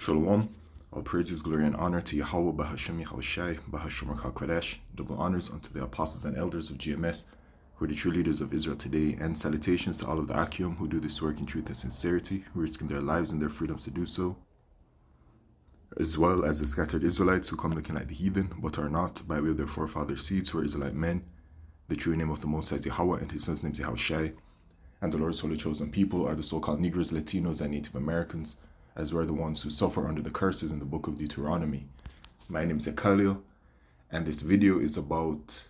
Shalom. All praises, glory, and honor to Yahweh, Bahashem Yahushai, Bahashem HaKadosh. Double honors unto the apostles and elders of GMS, who are the true leaders of Israel today, and salutations to all of the Akim who do this work in truth and sincerity, who risking their lives and their freedoms to do so, as well as the scattered Israelites who come looking like the heathen, but are not, by way of their forefathers' seeds, who are Israelite men. The true name of the Most High is Yahweh, and his son's name is Yahushai. And the Lord's holy chosen people are the so-called Negroes, Latinos, and Native Americans, as we're the ones who suffer under the curses in the book of Deuteronomy. My name is Khalil, and this video is about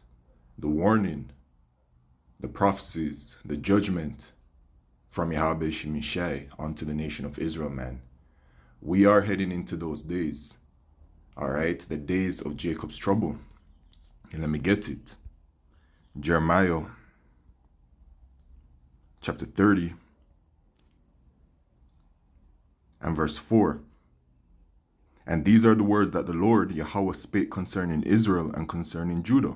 the warning, the prophecies, the judgment from Yahweh Shemishai onto the nation of Israel, man. We are heading into those days, all right? The days of Jacob's trouble. And let me get it. Jeremiah chapter 30 and verse 4. And these are the words that the Lord Yahweh spake concerning Israel and concerning Judah.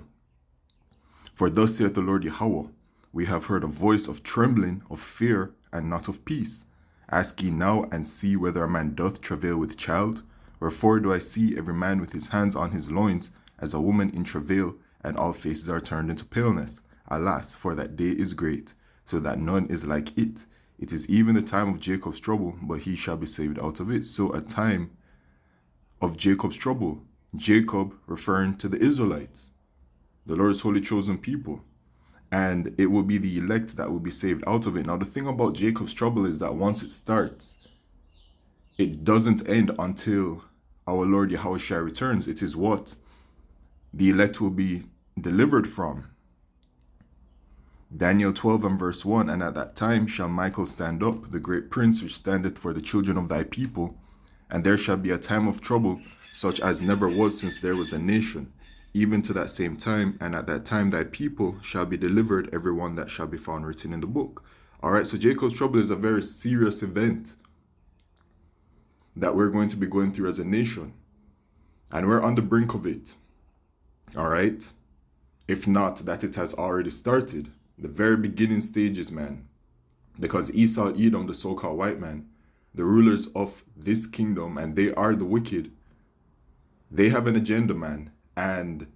For thus saith the Lord Yahweh, we have heard a voice of trembling, of fear, and not of peace. Ask ye now and see whether a man doth travail with child. Wherefore do I see every man with his hands on his loins, as a woman in travail, and all faces are turned into paleness. Alas, for that day is great, so that none is like it. It is even the time of Jacob's trouble, but he shall be saved out of it. So a time of Jacob's trouble. Jacob referring to the Israelites, the Lord's holy chosen people. And it will be the elect that will be saved out of it. Now the thing about Jacob's trouble is that once it starts, it doesn't end until our Lord Yahushua returns. It is what the elect will be delivered from. Daniel 12 and verse 1, and at that time shall Michael stand up, the great prince which standeth for the children of thy people, and there shall be a time of trouble, such as never was since there was a nation, even to that same time, and at that time thy people shall be delivered, every one that shall be found written in the book. Alright, so Jacob's trouble is a very serious event that we're going to be going through as a nation, and we're on the brink of it. Alright, if not that it has already started. The very beginning stages, man. Because Esau, Edom, the so-called white man, the rulers of this kingdom, and they are the wicked, they have an agenda, man. And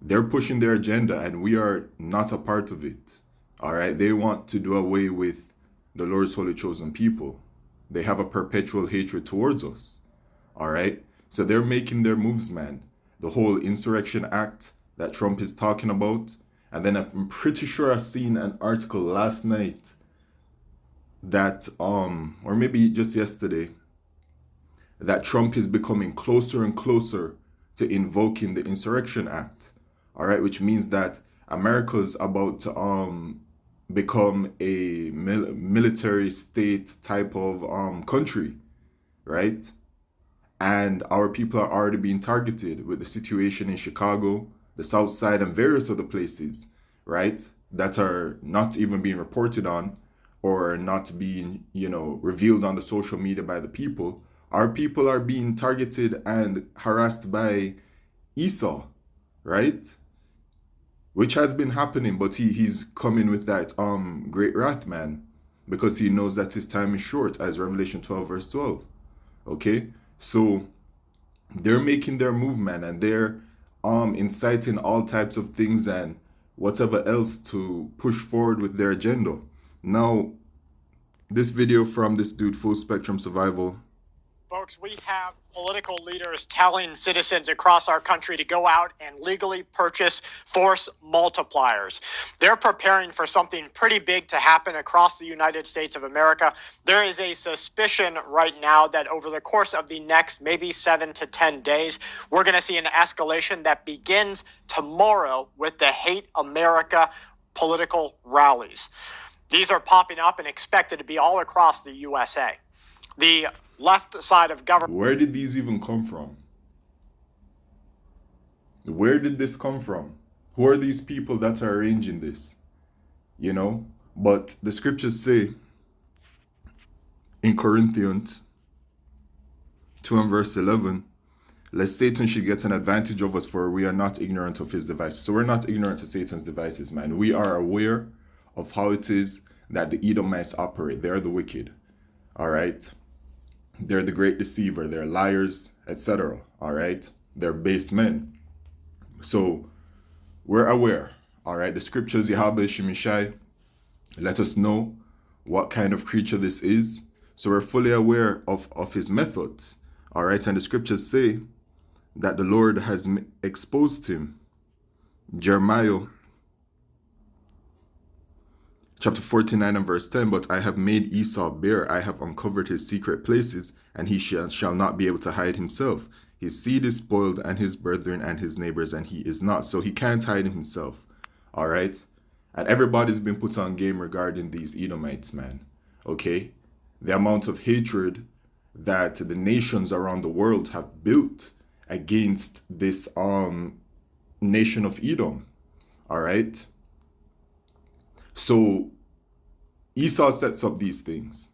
they're pushing their agenda, and we are not a part of it. All right? They want to do away with the Lord's holy chosen people. They have a perpetual hatred towards us. All right? So they're making their moves, man. The whole Insurrection Act that Trump is talking about. And then I'm pretty sure I seen an article last night that, or maybe just yesterday, that Trump is becoming closer and closer to invoking the Insurrection Act. All right, which means that America's about to become a military state type of country, right? And our people are already being targeted with the situation in Chicago, the South Side, and various other places, right, that are not even being reported on or not being, revealed on the social media by the people. Our people are being targeted and harassed by Esau, right? Which has been happening, but he's coming with that great wrath, man, because he knows that his time is short, as Revelation 12 verse 12. Okay, so they're making their move, man, and they're inciting all types of things and whatever else to push forward with their agenda. Now, this video from this dude, Full Spectrum Survival. Folks, we have political leaders telling citizens across our country to go out and legally purchase force multipliers. They're preparing for something pretty big to happen across the United States of America. There is a suspicion right now that over the course of the next maybe 7 to 10 days, we're going to see an escalation that begins tomorrow with the Hate America political rallies. These are popping up and expected to be all across the USA. The left side of government. Where did these even come from? Where did this come from? Who are these people that are arranging this? But the scriptures say in Corinthians 2 and verse 11, lest Satan should get an advantage of us, for we are not ignorant of his devices. So we're not ignorant of Satan's devices, man. We are aware of how it is that the Edomites operate. They're the wicked. All right? They're the great deceiver. They're liars, etc. All right. They're base men. So we're aware. All right. The scriptures, Yahweh Shemishai, let us know what kind of creature this is. So we're fully aware of his methods. All right. And the scriptures say that the Lord has exposed him. Jeremiah chapter 49 and verse 10, but I have made Esau bare, I have uncovered his secret places, and he shall not be able to hide himself. His seed is spoiled, and his brethren and his neighbors, and he is not. So he can't hide himself. All right? And everybody's been put on game regarding these Edomites, man. Okay? The amount of hatred that the nations around the world have built against this nation of Edom. All right? So Esau sets up these things.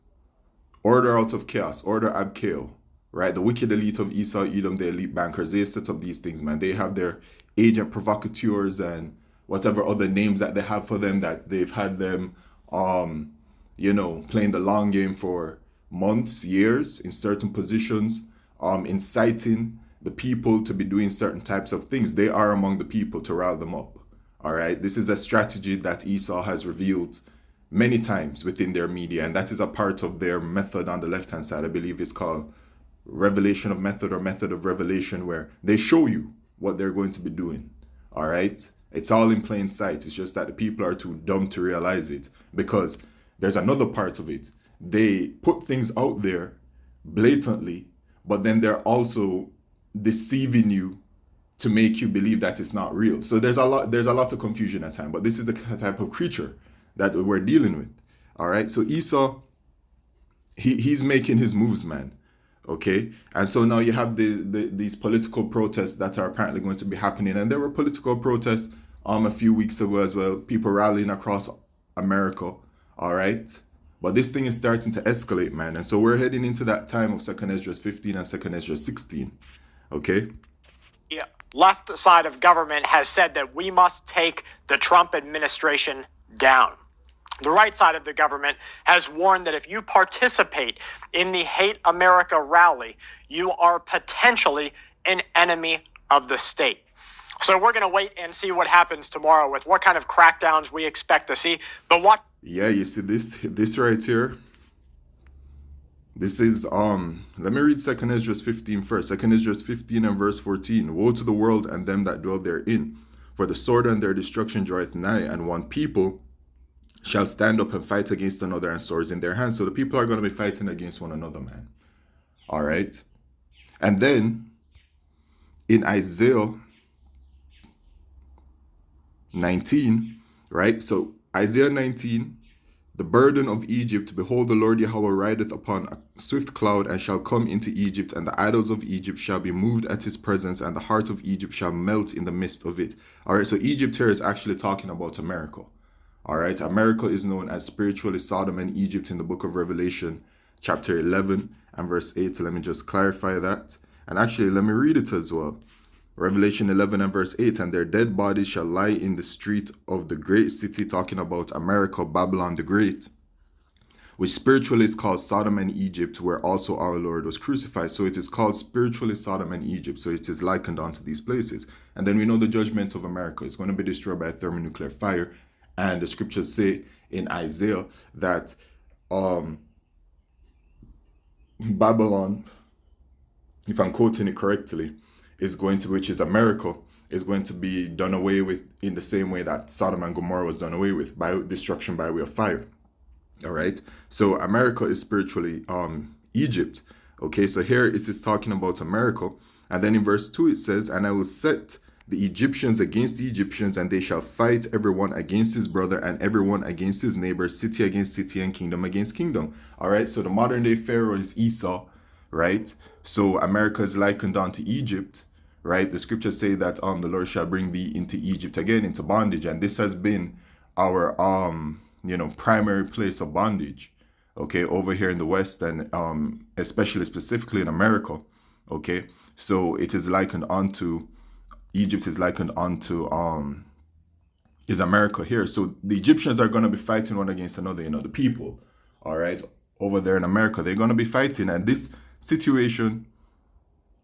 Order out of chaos, order ab chao, right? The wicked elite of Esau, Edom, the elite bankers, they set up these things, man. They have their agent provocateurs and whatever other names that they have for them, that they've had them, playing the long game for months, years in certain positions, inciting the people to be doing certain types of things. They are among the people to rile them up. All right. This is a strategy that Esau has revealed many times within their media, and that is a part of their method on the left-hand side. I believe it's called revelation of method or method of revelation, where they show you what they're going to be doing. All right. It's all in plain sight. It's just that the people are too dumb to realize it, because there's another part of it. They put things out there blatantly, but then they're also deceiving you to make you believe that it's not real. So there's a lot of confusion at times, but this is the type of creature that we're dealing with. All right. So Esau, he's making his moves, man. Okay. And so now you have these political protests that are apparently going to be happening. And there were political protests a few weeks ago as well. People rallying across America. All right. But this thing is starting to escalate, man. And so we're heading into that time of 2nd Esdras 15 and 2nd Esdras 16. Okay. Yeah. Left side of government has said that we must take the Trump administration down. The right side of the government has warned that if you participate in the Hate America rally, you are potentially an enemy of the state. So we're going to wait and see what happens tomorrow with what kind of crackdowns we expect to see. But what? Yeah, you see this right here. This is let me read 2nd Esdras 15 first. 2nd Esdras 15 and verse 14. Woe to the world and them that dwell therein, for the sword and their destruction draweth nigh, and one people shall stand up and fight against another, and swords in their hands. So the people are going to be fighting against one another, man. All right. And then in Isaiah 19, right? So Isaiah 19, the burden of Egypt, behold, the Lord Yahweh rideth upon a swift cloud, and shall come into Egypt, and the idols of Egypt shall be moved at his presence, and the heart of Egypt shall melt in the midst of it. All right, so Egypt here is actually talking about America. All right, America is known as spiritually Sodom and Egypt in the book of Revelation, chapter 11 and verse 8. So let me just clarify that. And actually, let me read it as well. Revelation 11 and verse 8, and their dead bodies shall lie in the street of the great city, talking about America, Babylon the Great, which spiritually is called Sodom and Egypt, where also our Lord was crucified. So it is called spiritually Sodom and Egypt. So it is likened unto these places. And then we know the judgment of America is going to be destroyed by a thermonuclear fire. And the scriptures say in Isaiah that Babylon, if I'm quoting it correctly, which is America, is going to be done away with in the same way that Sodom and Gomorrah was done away with, by destruction by way of fire. All right. So America is spiritually Egypt. Okay. So here it is talking about America. And then in verse 2 it says, and I will set the Egyptians against the Egyptians, and they shall fight everyone against his brother, and everyone against his neighbor, city against city, and kingdom against kingdom. All right. So the modern day Pharaoh is Esau, right? So America is likened unto Egypt, right? The scriptures say that the Lord shall bring thee into Egypt again, into bondage. And this has been our primary place of bondage, okay, over here in the West, and especially specifically in America. Okay. So it is likened unto Egypt, is likened unto is America here. So the Egyptians are going to be fighting one against another, the people, all right, over there in America. They're going to be fighting, and this situation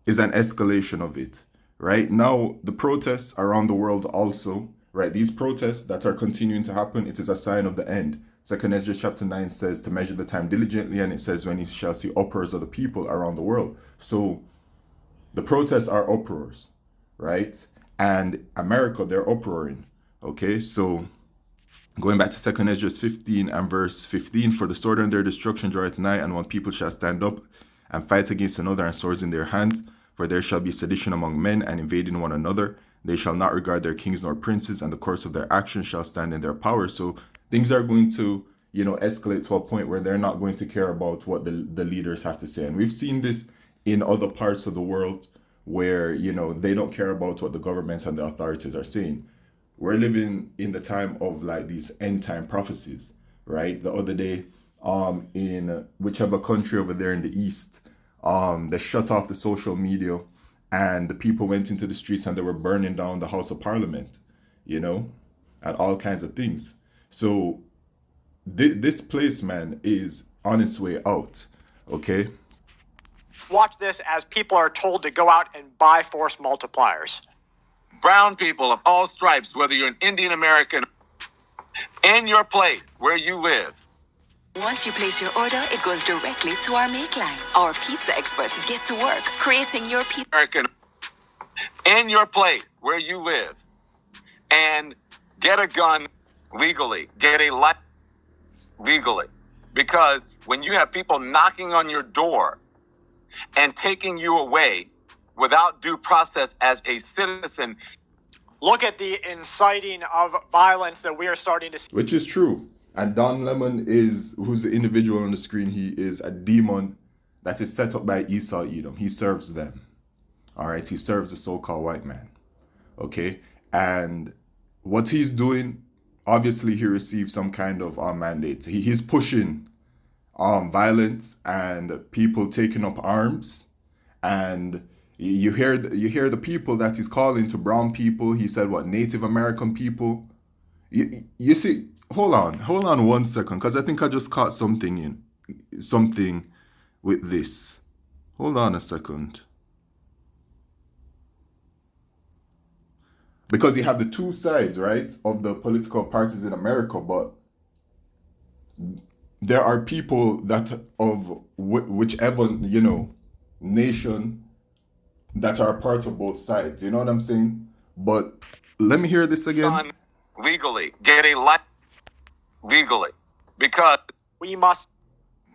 is an escalation of it, right? Now, the protests around the world also, right? These protests that are continuing to happen, it is a sign of the end. Second Ezra chapter 9 says to measure the time diligently, and it says when you shall see uproars of the people around the world. So the protests are uproars, right? And America, they're uproaring, okay? So going back to 2 Ezra 15 and verse 15, for the sword and their destruction draweth nigh, and one people shall stand up and fight against another, and swords in their hands. For there shall be sedition among men, and invading one another. They shall not regard their kings nor princes, and the course of their actions shall stand in their power. So things are going to, escalate to a point where they're not going to care about what the leaders have to say. And we've seen this in other parts of the world where, they don't care about what the governments and the authorities are saying. We're living in the time of like these end time prophecies, right? The other day, in whichever country over there in the East, they shut off the social media, and the people went into the streets and they were burning down the House of Parliament, and all kinds of things. So this place, man, is on its way out, okay? Watch this as people are told to go out and buy force multipliers. Brown people of all stripes, whether you're an Indian American, in your place where you live. Once you place your order, it goes directly to our make line. Our pizza experts get to work creating your pizza. American, in your place where you live, and get a gun legally, get a license legally. Because when you have people knocking on your door and taking you away without due process as a citizen. Look at the inciting of violence that we are starting to see. Which is true. And Don Lemon who's the individual on the screen, he is a demon that is set up by Esau Edom. He serves them. All right, he serves the so-called white man. Okay, and what he's doing, obviously he received some kind of mandate. He's pushing violence and people taking up arms, and you hear the people that he's calling to brown people. He said what, Native American people. You see, hold on 1 second, because I think I just caught something with this. Hold on a second. Because you have the two sides, right, of the political parties in America, but there are people that of whichever, nation that are part of both sides. You know what I'm saying? But let me hear this again. Legally, get a license legally, because we must.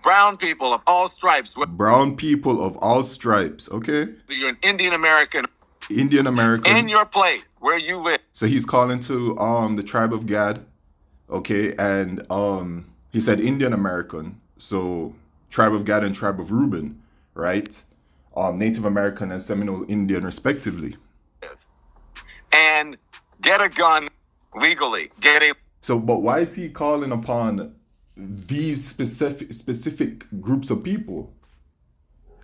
Brown people of all stripes. Brown people of all stripes, okay? You're an Indian American. Indian American. In your place where you live. So he's calling to the tribe of Gad, okay? And he said Indian American, so tribe of Gad and tribe of Reuben, right? Native American and Seminole Indian respectively. And get a gun legally. So, but why is he calling upon these specific groups of people?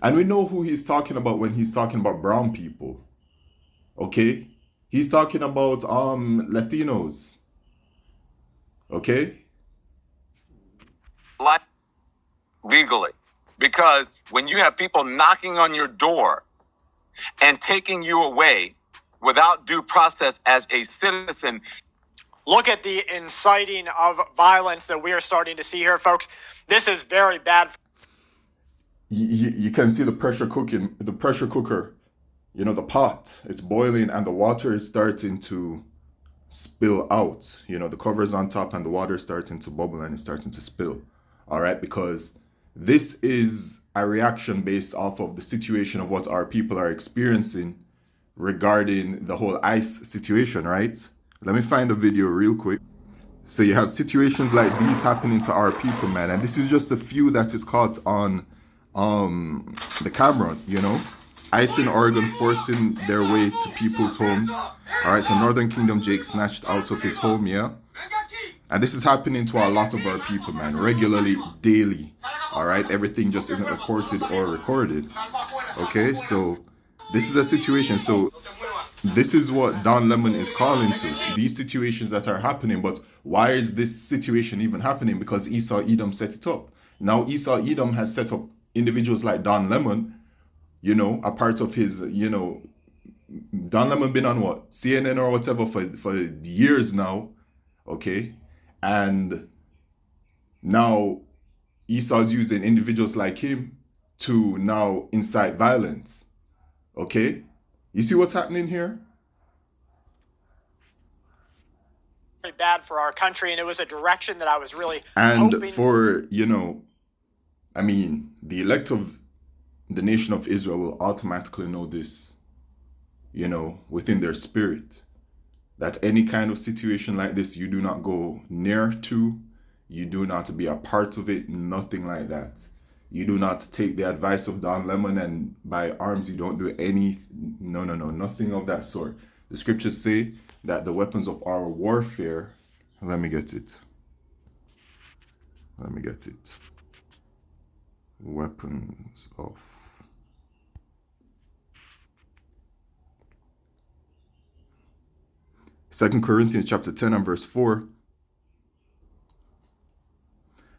And we know who he's talking about when he's talking about brown people. Okay? He's talking about Latinos. Okay? Legally. Because when you have people knocking on your door and taking you away without due process as a citizen. Look at the inciting of violence that we are starting to see here, folks. This is very bad. You can see the pressure cooker, the pot, it's boiling and the water is starting to spill out. The cover is on top and the water is starting to bubble and it's starting to spill. All right, because this is a reaction based off of the situation of what our people are experiencing regarding the whole ICE situation, right? Let me find a video real quick. So you have situations like these happening to our people, man. And this is just a few that is caught on the camera, ICE in Oregon forcing their way to people's homes. All right, so Northern Kingdom Jake snatched out of his home, yeah? And this is happening to a lot of our people, man, regularly, daily. All right, everything just isn't reported or recorded. Okay, so this is a situation. So this is what Don Lemon is calling to, these situations that are happening. But why is this situation even happening? Because Esau Edom set it up. Now Esau Edom has set up individuals like Don Lemon, a part of his, Don Lemon been on what, CNN or whatever for years now, okay? And now Esau's using individuals like him to now incite violence, okay? You see what's happening here? Very bad for our country, and it was a direction that I was really And hoping for, the elect of the nation of Israel will automatically know this, within their spirit, that any kind of situation like this, you do not go near to, you do not be a part of it, nothing like that. You do not take the advice of Don Lemon and buy arms, you don't do any, no, nothing of that sort. The scriptures say that the weapons of our warfare, let me get it. Weapons of Second Corinthians chapter 10 and verse 4.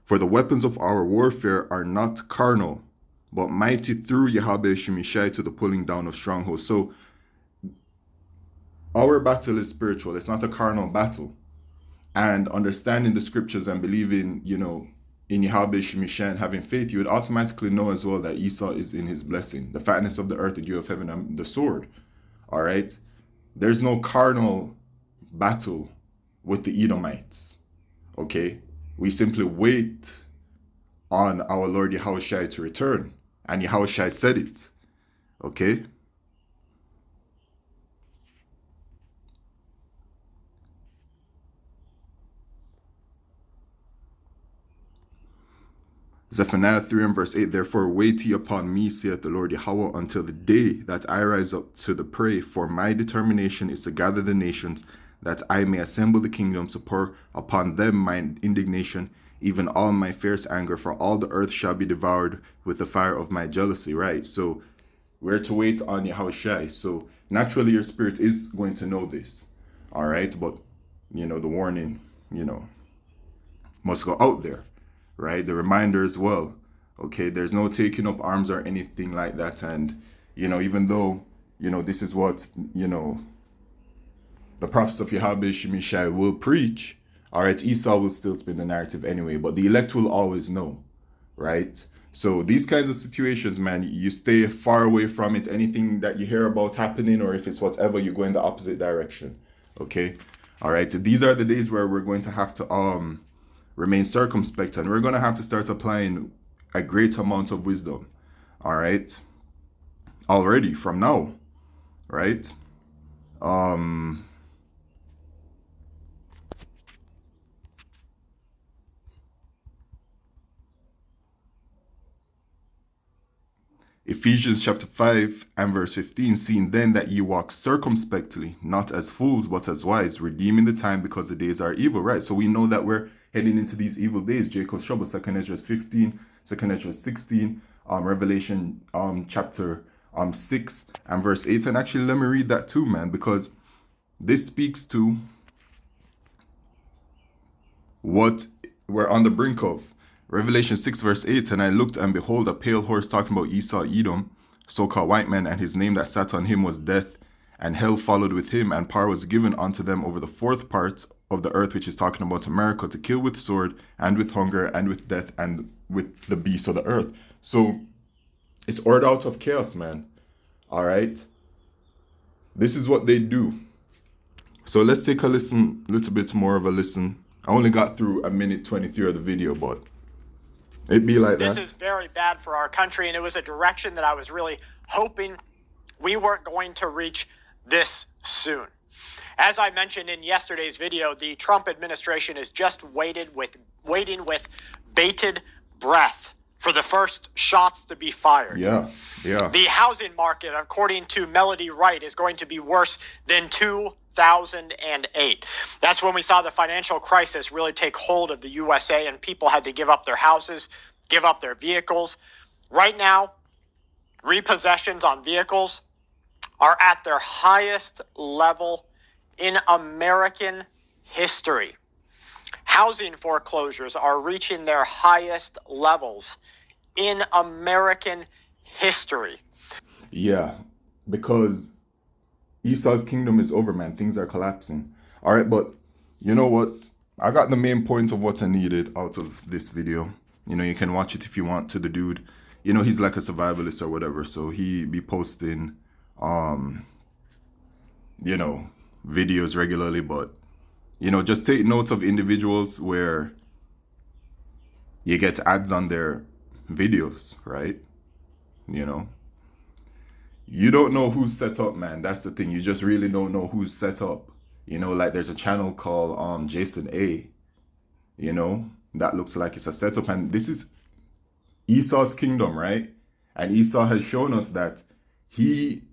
For the weapons of our warfare are not carnal, but mighty through Yahweh Shemishai to the pulling down of strongholds. So our battle is spiritual. It's not a carnal battle. And understanding the scriptures and believing, in Yahweh Shemishai and having faith, you would automatically know as well that Esau is in his blessing. The fatness of the earth, the dew of heaven, and the sword. All right? There's no carnal battle with the Edomites. Okay? We simply wait on our Lord Yahushua to return. And Yahushua said it. Okay? Zephaniah 3 and verse 8, therefore wait ye upon me, saith the Lord Yahweh, until the day that I rise up to the prey, for my determination is to gather the nations, that I may assemble the kingdoms, to pour upon them my indignation, even all my fierce anger, for all the earth shall be devoured with the fire of my jealousy, right? So we're to wait on Yahushua. So naturally your spirit is going to know this, all right? But, the warning, must go out there. Right? The reminder as well. Okay, there's no taking up arms or anything like that. And, even though, this is what, the prophets of Yahweh Shemishai will preach, all right, Esau will still spin the narrative anyway, but the elect will always know, right? So these kinds of situations, man, you stay far away from it. Anything that you hear about happening, or if it's whatever, you go in the opposite direction. Okay? All right, so these are the days where we're going to have to, remain circumspect, and we're going to have to start applying a great amount of wisdom, all right, already from now, right? Ephesians chapter 5 and verse 15, seeing then that ye walk circumspectly, not as fools, but as wise, redeeming the time, because the days are evil, right? So we know that we're heading into these evil days. Jacob's trouble, 2 Ezra 15, 2 Ezra 16, Revelation chapter 6 and verse 8. And actually, let me read that too, man, because this speaks to what we're on the brink of. Revelation 6 verse 8, and I looked, and behold, a pale horse, talking about Esau, Edom, so-called white man, and his name that sat on him was Death, and hell followed with him, and power was given unto them over the fourth part of the earth, which is talking about America, to kill with sword, and with hunger, and with death, and with the beasts of the earth. So it's ordered out of chaos, man. All right? This is what they do. So let's take a listen, little bit more of a listen. I only got through a minute 23 of the video, but it'd be like that. This is very bad for our country, and it was a direction that I was really hoping we weren't going to reach this soon. As I mentioned in yesterday's video, the Trump administration is just waiting with bated breath for the first shots to be fired. Yeah. The housing market, according to Melody Wright, is going to be worse than 2008. That's when we saw the financial crisis really take hold of the USA, and people had to give up their houses, give up their vehicles. Right now, repossessions on vehicles are at their highest level in American history. Housing foreclosures are reaching their highest levels in American history. Yeah, because Esau's kingdom is over, man. Things are collapsing. All right, but you know what? I got the main point of what I needed out of this video. You know, you can watch it if you want to the dude. You know, he's like a survivalist or whatever. So he be posting, you know, videos regularly. But, you know, just take note of individuals where you get ads on their videos, right? You know, you don't know who's set up, man. That's the thing. You just really don't know who's set up. You know, like there's a channel called Jason A, you know, that looks like it's a setup. And this is Esau's kingdom, right? And Esau has shown us that he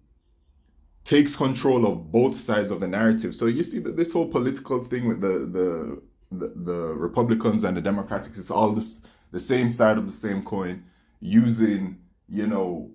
takes control of both sides of the narrative. So you see that this whole political thing with the Republicans and the Democrats, it's all the same side of the same coin, using, you know,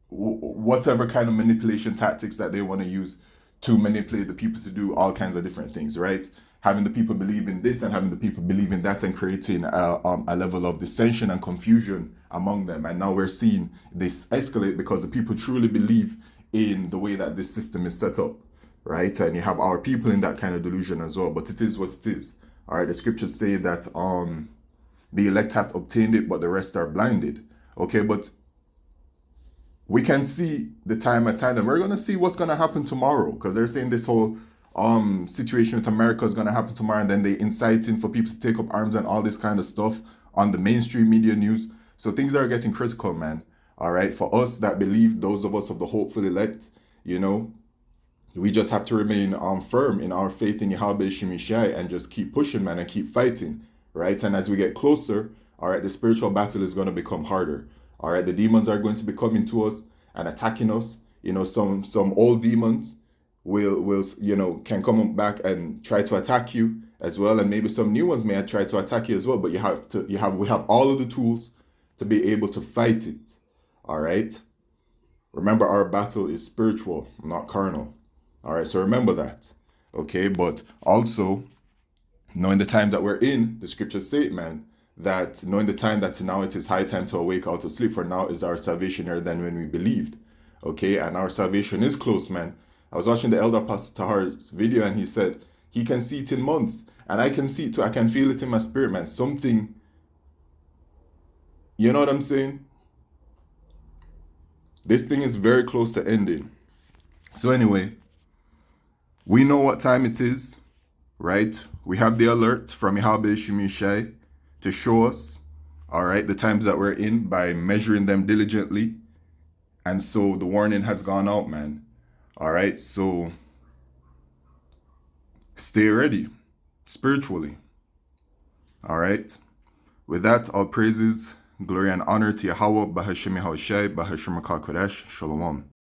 whatever kind of manipulation tactics that they want to use to manipulate the people to do all kinds of different things, right? Having the people believe in this and having the people believe in that, and creating a level of dissension and confusion among them. And now we're seeing this escalate because the people truly believe in the way that this system is set up, right? And you have our people in that kind of delusion as well, but it is what it is. All right, the scriptures say that the elect hath obtained it, but the rest are blinded. Okay, but we can see the time at time, and we're going to see what's going to happen tomorrow, because they're saying this whole situation with America is going to happen tomorrow, and then they inciting for people to take up arms and all this kind of stuff on the mainstream media news. So things are getting critical, man. All right, for us that believe, those of us of the hopeful elect, you know, we just have to remain firm in our faith in Yahweh Shemishai and just keep pushing, man, and keep fighting, right? And as we get closer, all right, the spiritual battle is going to become harder. All right, the demons are going to be coming to us and attacking us. You know, some old demons will you know, can come back and try to attack you as well, and maybe some new ones may try to attack you as well. But we have all of the tools to be able to fight it. All right. Remember, our battle is spiritual, not carnal. All right, so remember that. Okay, but also knowing the time that we're in, the scriptures say, man, that knowing the time that now it is high time to awake out of sleep, for now is our salvation nearer than when we believed. Okay, and our salvation is close, man. I was watching the elder Pastor Tahar's video, and he said he can see it in months, and I can see it too. I can feel it in my spirit, man. Something, you know what I'm saying? This thing is very close to ending. So anyway, we know what time it is, right? We have the alert from Yahweh Shemishai to show us, all right, the times that we're in by measuring them diligently. And so the warning has gone out, man. All right, so stay ready spiritually. All right. With that, all praises, glory, and honor to Yahweh, Bahashemi Hawashai, Bahashemaka Kodesh, Shalom.